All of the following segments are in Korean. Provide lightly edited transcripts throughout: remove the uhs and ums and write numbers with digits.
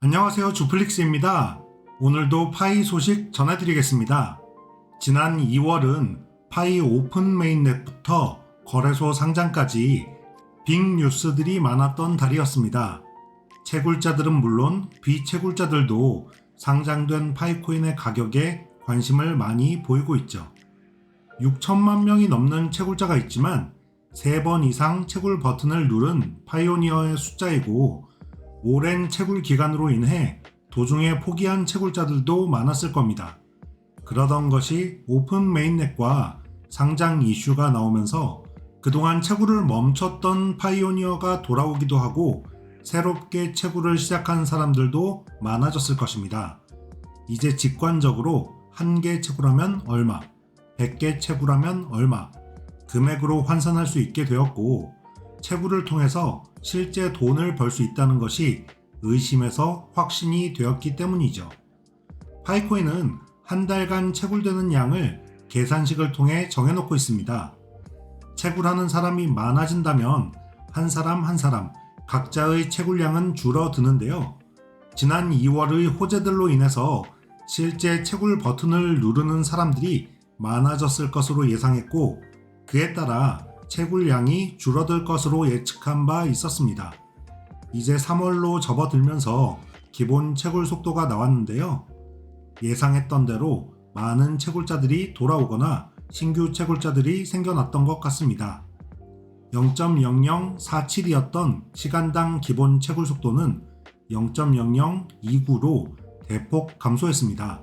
안녕하세요. 주플릭스입니다. 오늘도 파이 소식 전해드리겠습니다. 지난 2월은 파이 오픈 메인넷부터 거래소 상장까지 빅 뉴스들이 많았던 달이었습니다. 채굴자들은 물론 비채굴자들도 상장된 파이코인의 가격에 관심을 많이 보이고 있죠. 6천만 명이 넘는 채굴자가 있지만 3번 이상 채굴 버튼을 누른 파이오니어의 숫자이고 오랜 채굴 기간으로 인해 도중에 포기한 채굴자들도 많았을 겁니다. 그러던 것이 오픈 메인넷과 상장 이슈가 나오면서 그동안 채굴을 멈췄던 파이오니어가 돌아오기도 하고 새롭게 채굴을 시작한 사람들도 많아졌을 것입니다. 이제 직관적으로 1개 채굴하면 얼마, 100개 채굴하면 얼마, 금액으로 환산할 수 있게 되었고 채굴을 통해서 실제 돈을 벌 수 있다는 것이 의심에서 확신이 되었기 때문이죠. 파이코인은 한 달간 채굴되는 양을 계산식을 통해 정해놓고 있습니다. 채굴하는 사람이 많아진다면 한 사람 한 사람 각자의 채굴량은 줄어드는데요. 지난 2월의 호재들로 인해서 실제 채굴 버튼을 누르는 사람들이 많아졌을 것으로 예상했고 그에 따라 채굴량이 줄어들 것으로 예측한 바 있었습니다. 이제 3월로 접어들면서 기본 채굴 속도가 나왔는데요. 예상했던 대로 많은 채굴자들이 돌아오거나 신규 채굴자들이 생겨났던 것 같습니다. 0.0047이었던 시간당 기본 채굴 속도는 0.0029로 대폭 감소했습니다.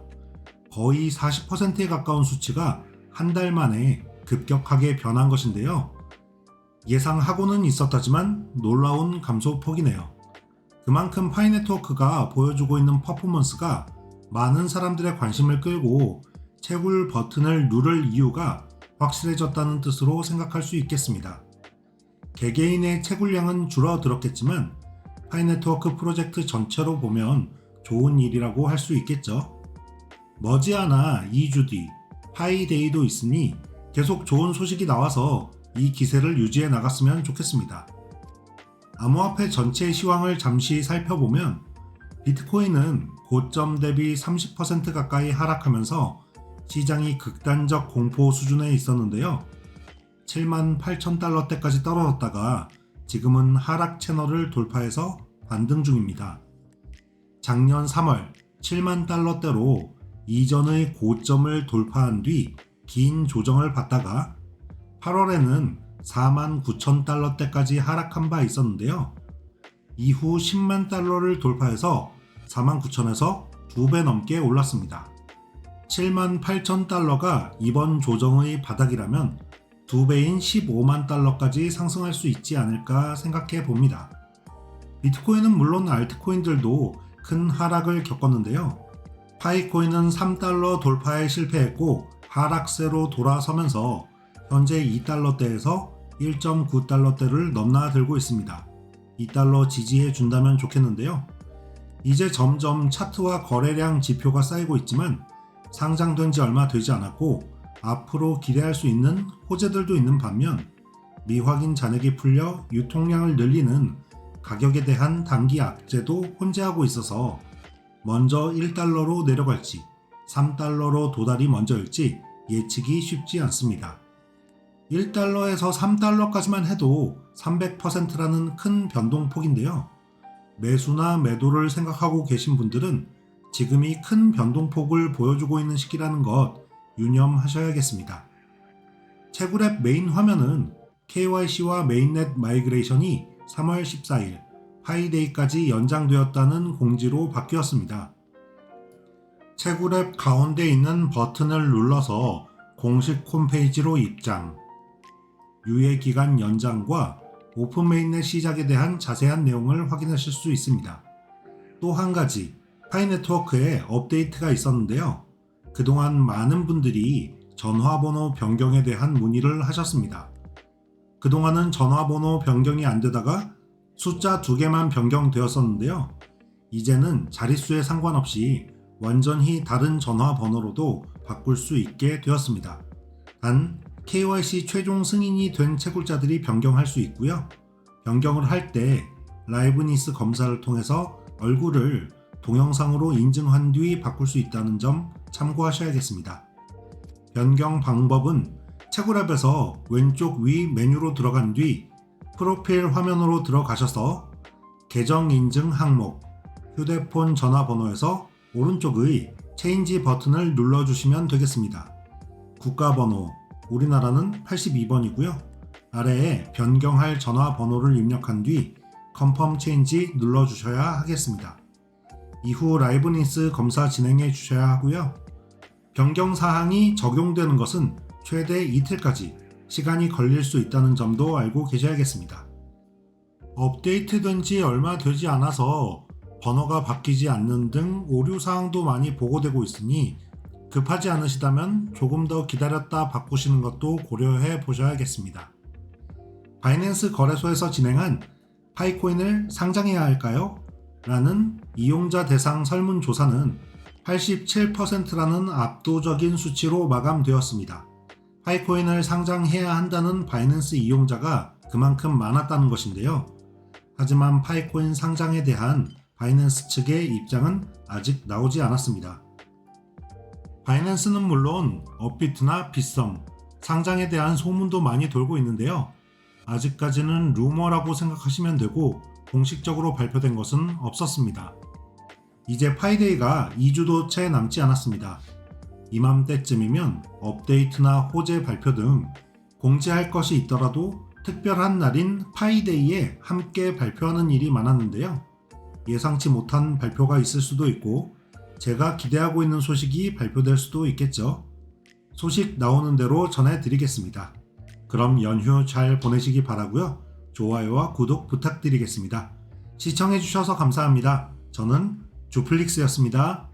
거의 40%에 가까운 수치가 한 달 만에 급격하게 변한 것인데요. 예상하고는 있었다지만 놀라운 감소폭이네요. 그만큼 파이네트워크가 보여주고 있는 퍼포먼스가 많은 사람들의 관심을 끌고 채굴 버튼을 누를 이유가 확실해졌다는 뜻으로 생각할 수 있겠습니다. 개개인의 채굴량은 줄어들었겠지만 파이네트워크 프로젝트 전체로 보면 좋은 일이라고 할 수 있겠죠. 머지않아 2주 뒤 파이데이도 있으니 계속 좋은 소식이 나와서 이 기세를 유지해 나갔으면 좋겠습니다. 암호화폐 전체의 시황을 잠시 살펴보면 비트코인은 고점 대비 30% 가까이 하락하면서 시장이 극단적 공포 수준에 있었는데요. 78,000달러대까지 떨어졌다가 지금은 하락 채널을 돌파해서 반등 중입니다. 작년 3월 7만 달러대로 이전의 고점을 돌파한 뒤 긴 조정을 받다가 8월에는 49,000달러대까지 하락한 바 있었는데요. 이후 10만 달러를 돌파해서 49,000에서 2배 넘게 올랐습니다. 78,000달러가 이번 조정의 바닥이라면 2배인 15만 달러까지 상승할 수 있지 않을까 생각해 봅니다. 비트코인은 물론 알트코인들도 큰 하락을 겪었는데요. 파이코인은 3달러 돌파에 실패했고 하락세로 돌아서면서 현재 2달러대에서 1.9달러대를 넘나들고 있습니다. 2달러 지지해 준다면 좋겠는데요. 이제 점점 차트와 거래량 지표가 쌓이고 있지만 상장된 지 얼마 되지 않았고 앞으로 기대할 수 있는 호재들도 있는 반면 미확인 잔액이 풀려 유통량을 늘리는 가격에 대한 단기 악재도 혼재하고 있어서 먼저 1달러로 내려갈지 3달러로 도달이 먼저일지 예측이 쉽지 않습니다. 1달러에서 3달러까지만 해도 300%라는 큰 변동폭인데요. 매수나 매도를 생각하고 계신 분들은 지금이 큰 변동폭을 보여주고 있는 시기라는 것 유념하셔야겠습니다. 채굴앱 메인 화면은 KYC와 메인넷 마이그레이션이 3월 14일 파이데이까지 연장되었다는 공지로 바뀌었습니다. 채굴앱 가운데 있는 버튼을 눌러서 공식 홈페이지로 입장, 유예기간 연장과 오픈 메인넷 시작에 대한 자세한 내용을 확인하실 수 있습니다. 또 한 가지, 파이네트워크에 업데이트가 있었는데요. 그동안 많은 분들이 전화번호 변경에 대한 문의를 하셨습니다. 그동안은 전화번호 변경이 안 되다가 숫자 2개만 변경되었었는데요. 이제는 자릿수에 상관없이 완전히 다른 전화번호로도 바꿀 수 있게 되었습니다. 단 KYC 최종 승인이 된 채굴자들이 변경할 수 있고요. 변경을 할 때 라이브니스 검사를 통해서 얼굴을 동영상으로 인증한 뒤 바꿀 수 있다는 점 참고하셔야겠습니다. 변경 방법은 채굴앱에서 왼쪽 위 메뉴로 들어간 뒤 프로필 화면으로 들어가셔서 계정 인증 항목, 휴대폰 전화번호에서 오른쪽의 체인지 버튼을 눌러주시면 되겠습니다. 국가번호, 우리나라는 82번이고요. 아래에 변경할 전화번호를 입력한 뒤 컨펌 체인지 눌러주셔야 하겠습니다. 이후 라이브니스 검사 진행해 주셔야 하고요. 변경 사항이 적용되는 것은 최대 이틀까지 시간이 걸릴 수 있다는 점도 알고 계셔야겠습니다. 업데이트된 지 얼마 되지 않아서 번호가 바뀌지 않는 등 오류 사항도 많이 보고되고 있으니 급하지 않으시다면 조금 더 기다렸다 바꾸시는 것도 고려해 보셔야겠습니다. 바이낸스 거래소에서 진행한 파이코인을 상장해야 할까요? 라는 이용자 대상 설문조사는 87%라는 압도적인 수치로 마감되었습니다. 파이코인을 상장해야 한다는 바이낸스 이용자가 그만큼 많았다는 것인데요. 하지만 파이코인 상장에 대한 바이낸스 측의 입장은 아직 나오지 않았습니다. 바이낸스는 물론 업비트나 빗썸, 상장에 대한 소문도 많이 돌고 있는데요. 아직까지는 루머라고 생각하시면 되고 공식적으로 발표된 것은 없었습니다. 이제 파이데이가 2주도 채 남지 않았습니다. 이맘때쯤이면 업데이트나 호재 발표 등 공지할 것이 있더라도 특별한 날인 파이데이에 함께 발표하는 일이 많았는데요. 예상치 못한 발표가 있을 수도 있고 제가 기대하고 있는 소식이 발표될 수도 있겠죠. 소식 나오는 대로 전해드리겠습니다. 그럼 연휴 잘 보내시기 바라고요. 좋아요와 구독 부탁드리겠습니다. 시청해주셔서 감사합니다. 저는 주플릭스였습니다.